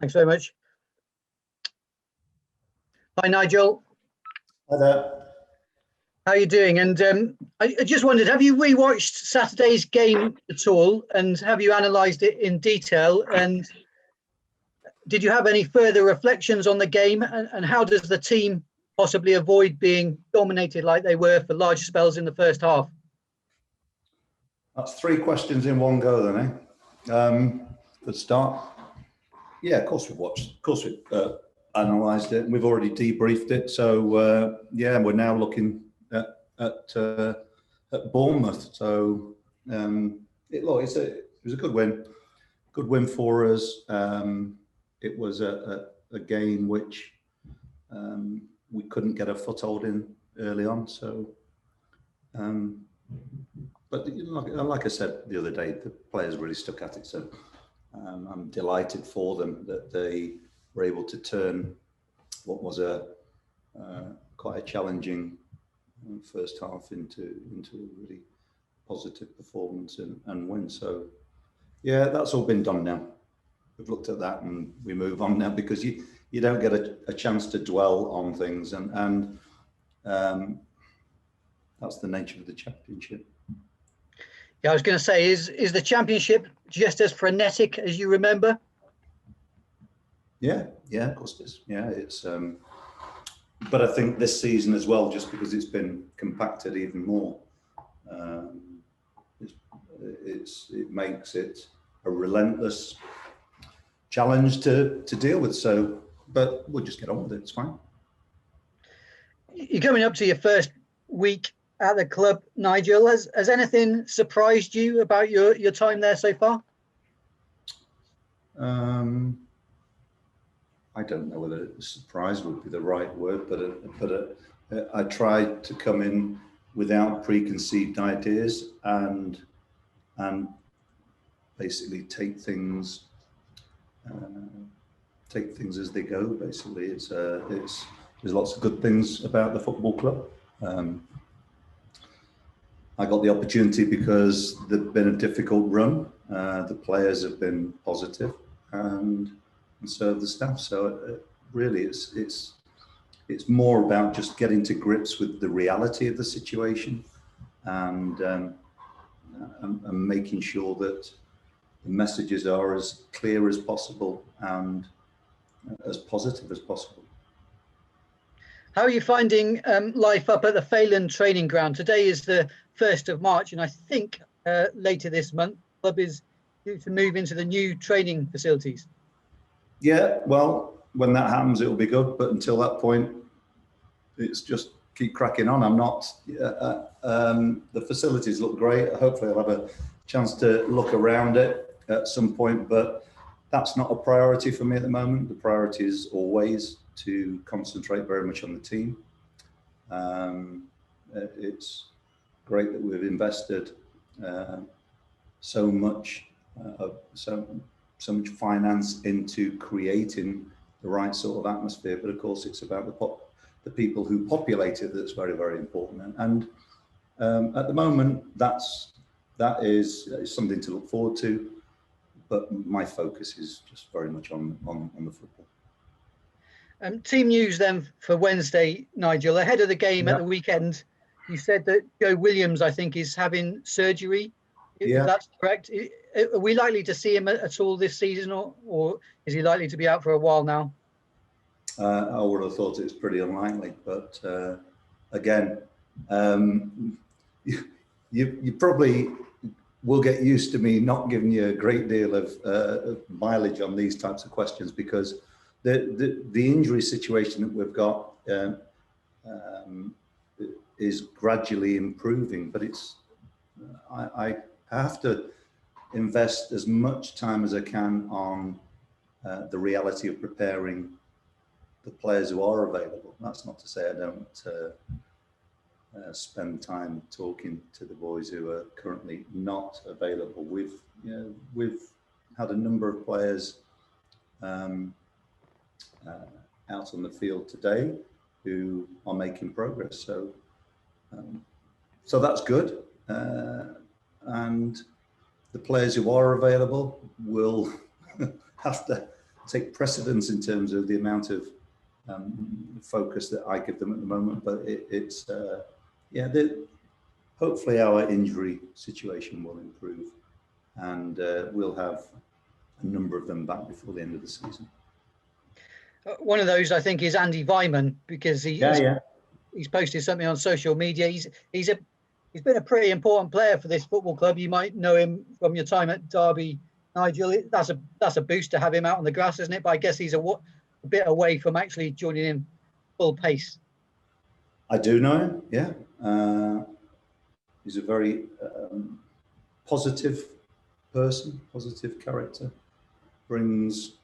Thanks very much. Hi, Nigel. Hi there. How are you doing? And I just wondered, have you rewatched Saturday's game at all? And have you analysed it in detail? And did you have any further reflections on the game? And how does the team possibly avoid being dominated like they were for large spells in the first half? That's three questions in one go then, eh? For start. Yeah, of course we've watched. Of course we've analysed it. We've already debriefed it. So, yeah, we're now looking at Bournemouth. So, it was a good win. Good win for us. It was a game which we couldn't get a foothold in early on. So, but like I said the other day, the players really stuck at it. So I'm delighted for them that they were able to turn what was quite a challenging first half into a really positive performance and win. So yeah, that's all been done now. We've looked at that and we move on now, because you don't get a chance to dwell on things, and that's the nature of the championship. Yeah, I was going to say, is the championship just as frenetic as you remember? Yeah, of course it is. Yeah, it's. But I think this season as well, just because it's been compacted even more, it makes it a relentless challenge to deal with. So, but we'll just get on with it. It's fine. You're coming up to your first week at the club, Nigel. Has anything surprised you about your time there so far? I don't know whether surprise would be the right word, but I tried to come in without preconceived ideas and basically take things as they go. Basically, there's lots of good things about the football club. I got the opportunity because there'd been a difficult run. The players have been positive, and so have the staff. So really, it's more about just getting to grips with the reality of the situation, and making sure that the messages are as clear as possible and as positive as possible. How are you finding life up at the Phelan training ground? Today is the 1st of March, and I think later this month, the club is due to move into the new training facilities. Yeah, well, when that happens, it'll be good. But until that point, it's just keep cracking on. I'm not. The facilities look great. Hopefully, I'll have a chance to look around it at some point. But that's not a priority for me at the moment. The priority is always to concentrate very much on the team. It's great that we've invested so much finance into creating the right sort of atmosphere, but of course it's about the people who populate it that's very, very important. And at the moment, that is something to look forward to, but my focus is just very much on the football. Team news then for Wednesday, Nigel. Ahead of the game at the weekend, you said that Joe Williams, I think, is having surgery. If that's correct. Are we likely to see him at all this season, or is he likely to be out for a while now? I would have thought it's pretty unlikely, but again, you probably will get used to me not giving you a great deal of mileage on these types of questions, because the injury situation that we've got is gradually improving, but I have to invest as much time as I can on the reality of preparing the players who are available. That's not to say I don't spend time talking to the boys who are currently not available. We've had a number of players out on the field today who are making progress. So that's good. And the players who are available will have take precedence in terms of the amount of focus that I give them at the moment. But hopefully our injury situation will improve, and we'll have a number of them back before the end of the season. One of those, I think, is Andy Vyman, because he's posted something on social media. He's been a pretty important player for this football club. You might know him from your time at Derby, Nigel. That's a boost to have him out on the grass, isn't it? But I guess he's a bit away from actually joining in full pace. I do know him. Yeah, he's a very positive person, positive character. Brings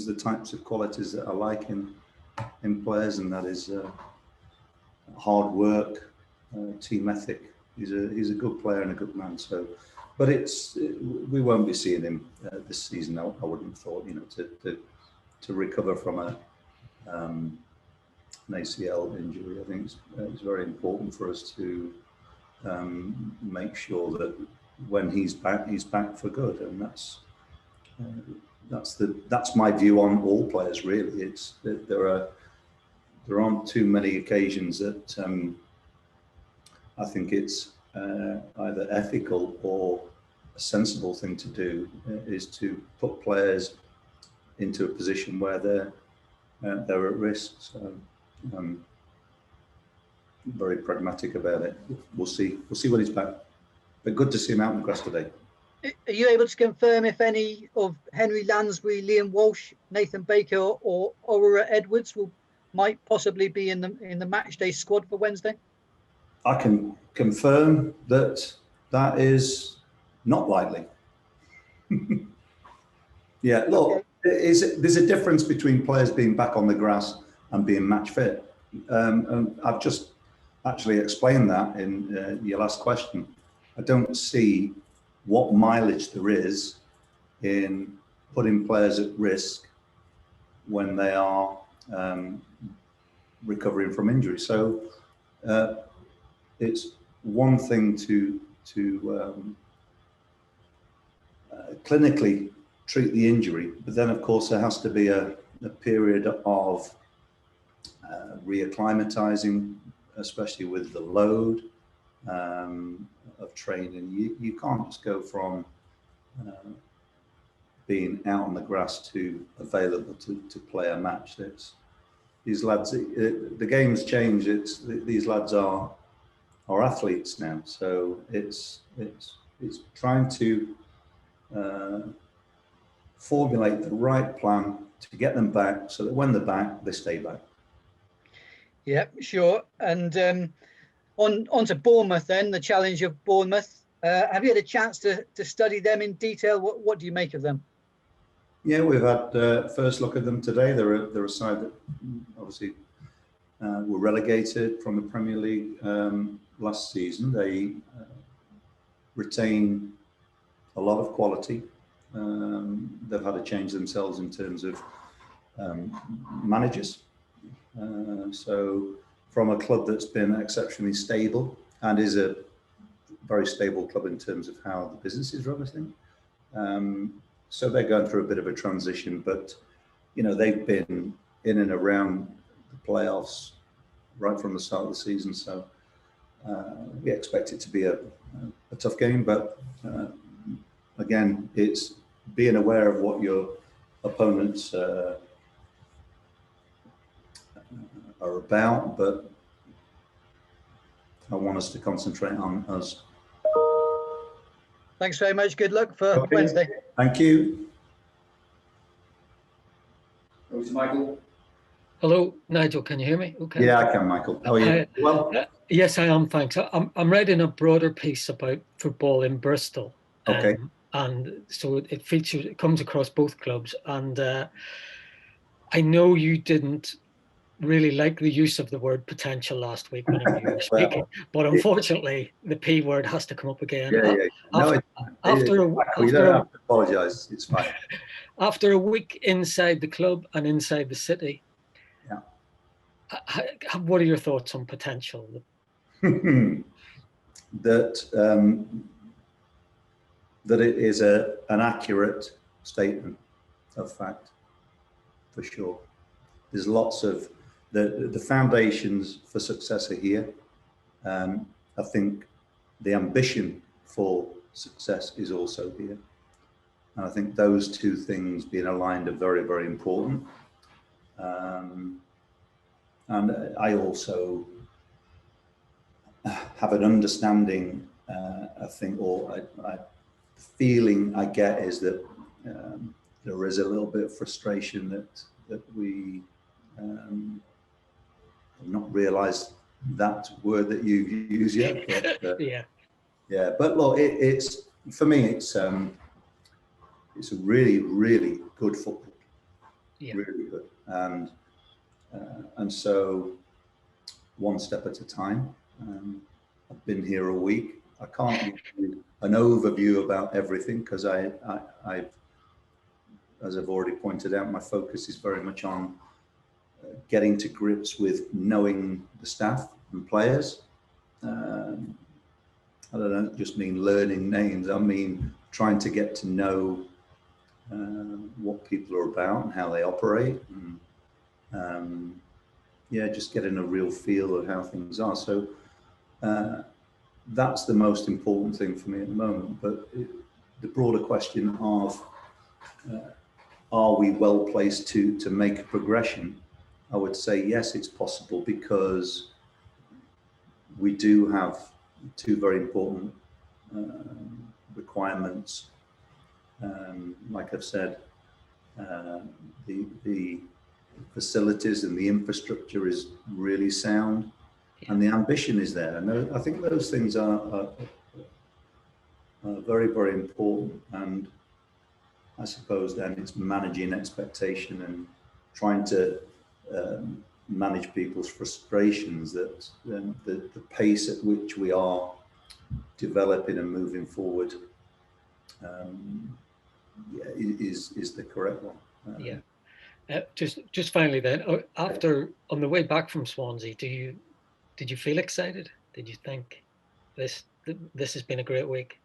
the types of qualities that I like in players, and that is hard work, team ethic. He's a good player and a good man. So, but we won't be seeing him this season. I wouldn't have thought, to recover from an ACL injury. I think it's very important for us to make sure that when he's back for good, and that's my view on all players. Really, it's that there aren't too many occasions that I think it's either ethical or a sensible thing to do is to put players into a position where they're at risk. So I'm very pragmatic about it. We'll see when he's back. But good to see him out on the grass today. Are you able to confirm if any of Henry Lansbury, Liam Walsh, Nathan Baker, or Aurora Edwards might possibly be in the match day squad for Wednesday? I can confirm that is not likely. Yeah, look, okay. There's a difference between players being back on the grass and being match fit. And I've just actually explained that in your last question. I don't see what mileage there is in putting players at risk when they are recovering from injury. So it's one thing to clinically treat the injury, but then of course there has to be a period of reacclimatizing, especially with the load of training. You can't just go from being out on the grass to available to play a match. These lads, the game's changed. These lads are athletes now, so it's trying to formulate the right plan to get them back, so that when they're back, they stay back. Yeah, sure. And on to Bournemouth then, the challenge of Bournemouth. Have you had a chance to study them in detail? What do you make of them? Yeah, we've had first look at them today. They're a side that obviously were relegated from the Premier League last season. They retain a lot of quality. They've had to change themselves in terms of managers. So from a club that's been exceptionally stable and is a very stable club in terms of how the business is run, I think. So they're going through a bit of a transition, but they've been in and around the playoffs right from the start of the season. So we expect it to be a tough game, but again, it's being aware of what your opponents are about, but I want us to concentrate on us. Thanks very much. Good luck for Wednesday. Thank you. Over to Michael. Hello, Nigel. Can you hear me? Okay. Yeah, I can, Michael. How are you? Well, yes, I am. Thanks. I'm writing a broader piece about football in Bristol. Okay. And so it comes across both clubs. And I know you didn't really like the use of the word potential last week when you were speaking, but unfortunately, the P word has to come up again. Yeah. No, you don't have to apologise. It's fine. After a week inside the club and inside the city, what are your thoughts on potential? That it is an accurate statement of fact, for sure. There's lots of the foundations for success are here. I think the ambition for success is also here. And I think those two things being aligned are very, very important. And I also have an understanding, I think, or the feeling I get is that there is a little bit of frustration that we have not realised that word that you use yet. But, yeah. But look, it's for me, it's a really, really good football. Yeah. Really good, and so one step at a time. I've been here a week. I can't give you an overview about everything because I've, as I've already pointed out, my focus is very much on getting to grips with knowing the staff and players. I don't just mean learning names. I mean trying to get to know what people are about and how they operate, and yeah, just getting a real feel of how things are. So that's the most important thing for me at the moment. But the broader question of are we well placed to make a progression? I would say yes, it's possible, because we do have two very important requirements. Like I've said, the facilities and the infrastructure is really sound, and the ambition is there. And I think those things are very, very important. And I suppose then it's managing expectation and trying to manage people's frustrations, that the pace at which we are developing and moving forward is the correct one. Just finally then, after on the way back from Swansea, did you feel excited? Did you think this has been a great week?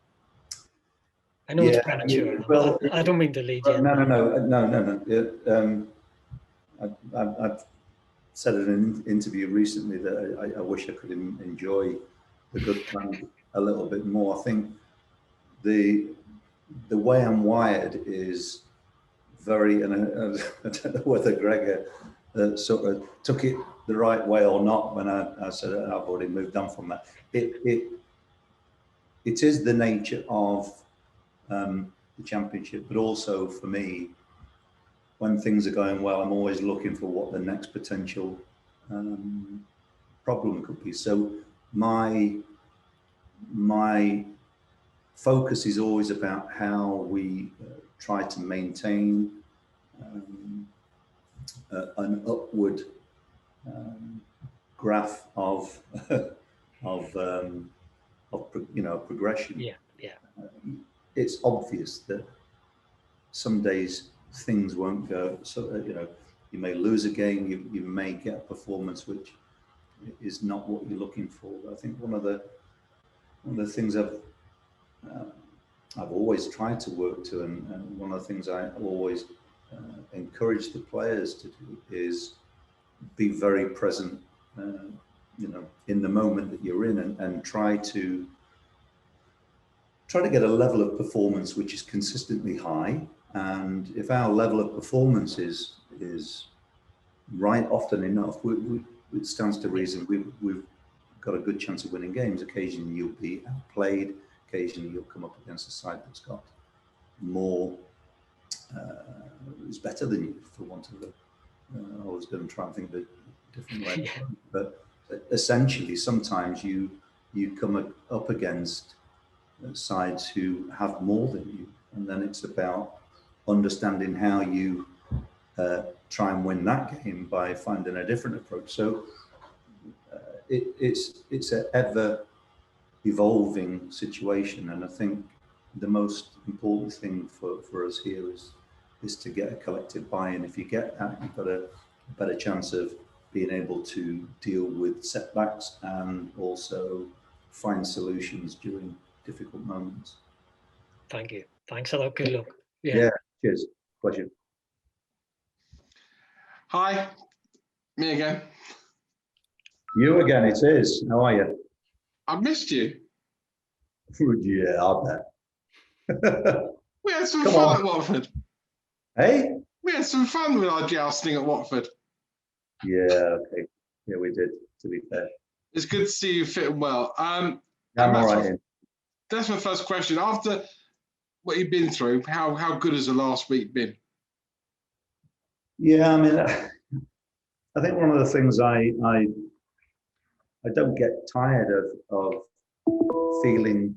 I know it's premature. Well, I don't mean to lead you. No. I've said in an interview recently that I wish I could enjoy the good times a little bit more. I think the way I'm wired is very, and I don't know whether Gregor sort of took it the right way or not when I said I've already moved on from that. It is the nature of the Championship, but also for me, when things are going well, I'm always looking for what the next potential problem could be. So my focus is always about how we try to maintain an upward graph of progression. It's obvious that some days things won't go. So you may lose a game, you may get a performance which is not what you're looking for. But I think one of the things I've always tried to work to, and one of the things I always encourage the players to do is be very present, in the moment that you're in, and try to get a level of performance which is consistently high. And if our level of performance is right, often enough, it stands to reason we've got a good chance of winning games. Occasionally you'll be outplayed. Occasionally you'll come up against a side that's got more, is better than you, for want of I was going to try and think of a different way. But essentially, sometimes you come up against sides who have more than you, and then it's about understanding how you try and win that game by finding a different approach. So it's an ever evolving situation, and I think the most important thing for us here is to get a collective buy-in. If you get that, you've got a better chance of being able to deal with setbacks and also find solutions during difficult moments. Thank you. Thanks a lot. Good luck. Yeah. Cheers. Pleasure. Hi, me again. You again, it is. How are you? I've missed you. Yeah, I bet. We had some Come fun on. at Watford. Hey? We had some fun with our jousting at Watford. Yeah, okay. Yeah, we did, to be fair. It's good to see you fitting well. I'm and all that's, right. that's my first question. After what you've been through, how good has the last week been? Yeah, I mean, I think one of the things I don't get tired of feeling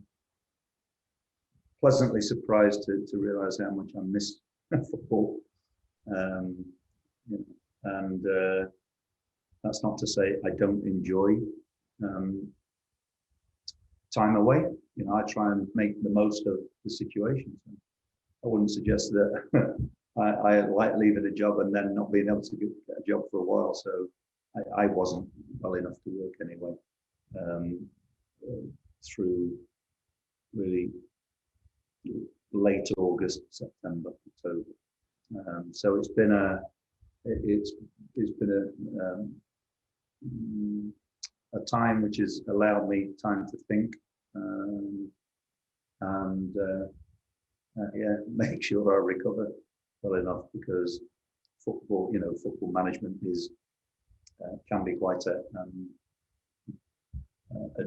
pleasantly surprised to realize how much I miss football. You know, and that's not to say I don't enjoy time away. You know, I try and make the most of the situations. I wouldn't suggest that I like leaving a job and then not being able to get a job for a while. So I wasn't well enough to work anyway through really late August, September, October. So it's been a time which has allowed me time to think and make sure I recover well enough, because football, you know, football management is can be quite a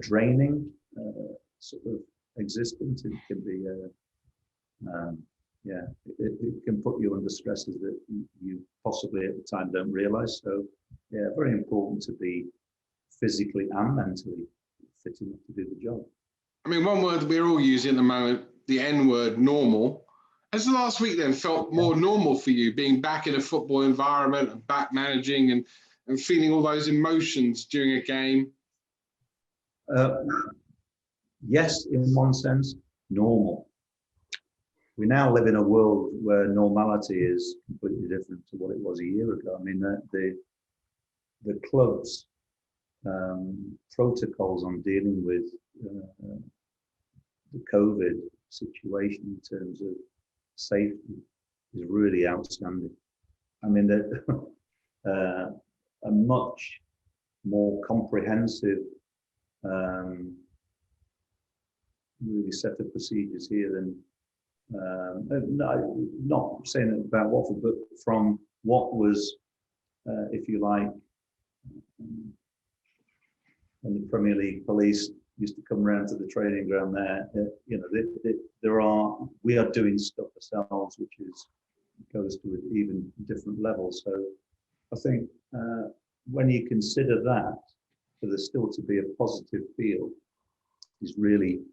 draining sort of existence. It can be it can put you under stresses that you possibly at the time don't realize. So yeah, very important to be physically and mentally fit enough to do the job. I mean, one word we're all using at the moment, the N word, normal. Has the last week then felt more normal for you, being back in a football environment and back managing and feeling all those emotions during a game? Yes, in one sense, normal. We now live in a world where normality is completely different to what it was a year ago. I mean, the club's protocols on dealing with the COVID situation in terms of safety is really outstanding. I mean, a much more comprehensive really set of procedures here than not saying it about Watford, but from what was, if you like, when the Premier League police used to come around to the training ground there, you know, we are doing stuff ourselves, which goes to an even different level. So I think when you consider that, for there still to be a positive feel is really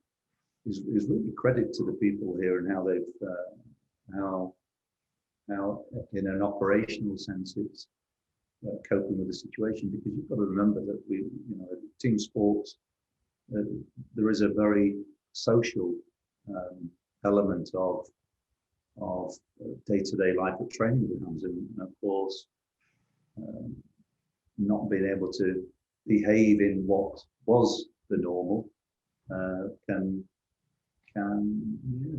credit to the people here and how they've how in an operational sense it's coping with the situation, because you've got to remember that team sports, there is a very social element of day-to-day life at training grounds, and of course not being able to behave in what was the normal can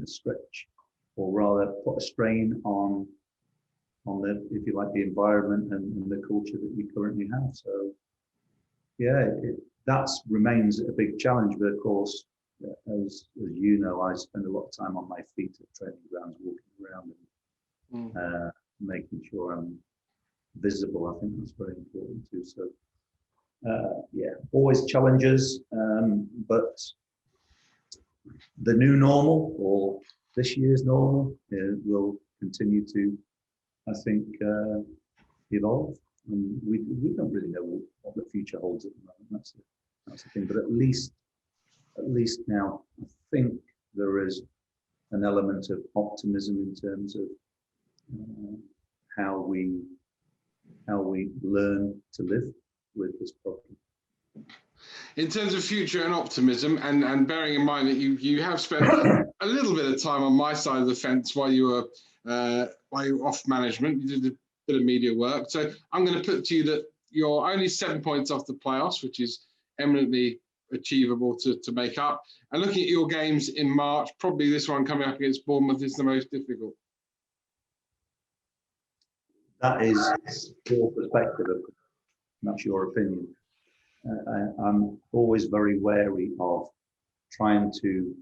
stretch, or rather put a strain on the, if you like, the environment and the culture that we currently have. So yeah, that remains a big challenge. But of course, as you know, I spend a lot of time on my feet at training grounds, walking around and making sure I'm visible. I think that's very important too. So yeah, always challenges, but the new normal, or this year's normal, will continue to, I think, evolve. And we don't really know what the future holds at the moment. That's the thing. But at least now, I think there is an element of optimism in terms of how we learn to live with this problem. In terms of future and optimism, and bearing in mind that you have spent a little bit of time on my side of the fence while you were off management, you did a bit of media work. So I'm going to put to you that you're only 7 points off the playoffs, which is eminently achievable to make up. And looking at your games in March, probably this one coming up against Bournemouth is the most difficult. that is your perspective, and that's your opinion. I'm always very wary of trying to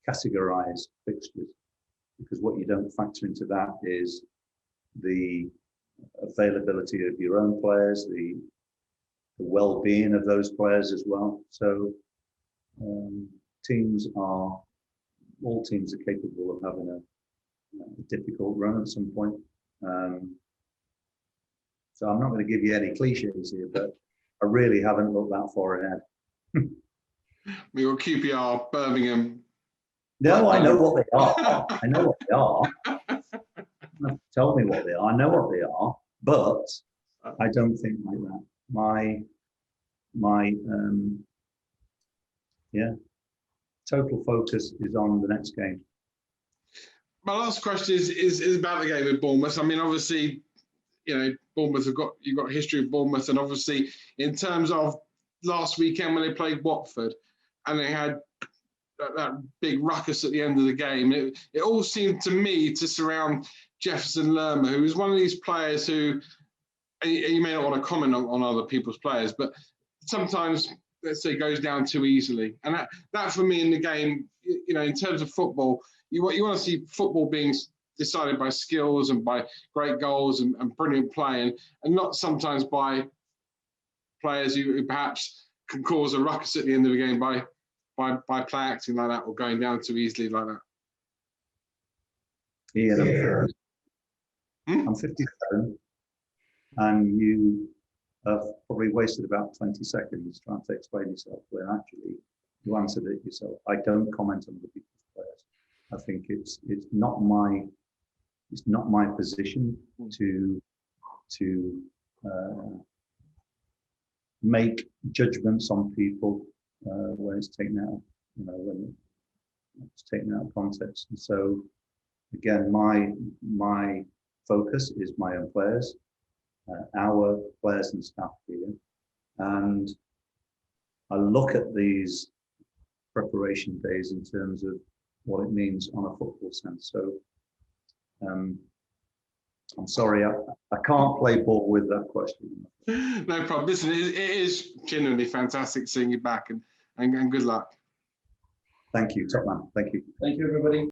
categorize fixtures, because what you don't factor into that is the availability of your own players, the well-being of those players as well. So all teams are capable of having a difficult run at some point. So I'm not going to give you any cliches here, but I really haven't looked that far ahead. We will QPR, Birmingham. No, I know what they are. I know what they are. Tell me what they are. I know what they are, but I don't think like that. My total focus is on the next game. My last question is about the game with Bournemouth. I mean, obviously, Bournemouth you've got a history of Bournemouth, and obviously in terms of last weekend when they played Watford and they had that big ruckus at the end of the game, it all seemed to me to surround Jefferson Lerma, who is one of these players who, and you may not want to comment on other people's players, but sometimes, let's say, goes down too easily. And that for me in the game, in terms of football, you want to see football being decided by skills and by great goals and brilliant playing, and not sometimes by players who perhaps can cause a ruckus at the end of the game by play acting like that or going down too easily like that. Ian, I'm 57, and you have probably wasted about 20 seconds trying to explain yourself, when actually you answered it yourself. I don't comment on other people's players. I think it's not my position to make judgments on people when it's taken out, when it's taken out of context. And so, again, my focus is my own players, our players and staff here, and I look at these preparation days in terms of what it means on a football sense. So I'm sorry, I can't play ball with that question. No problem. Listen, it is genuinely fantastic seeing you back, and good luck. Thank you, top man. Thank you. Thank you, everybody.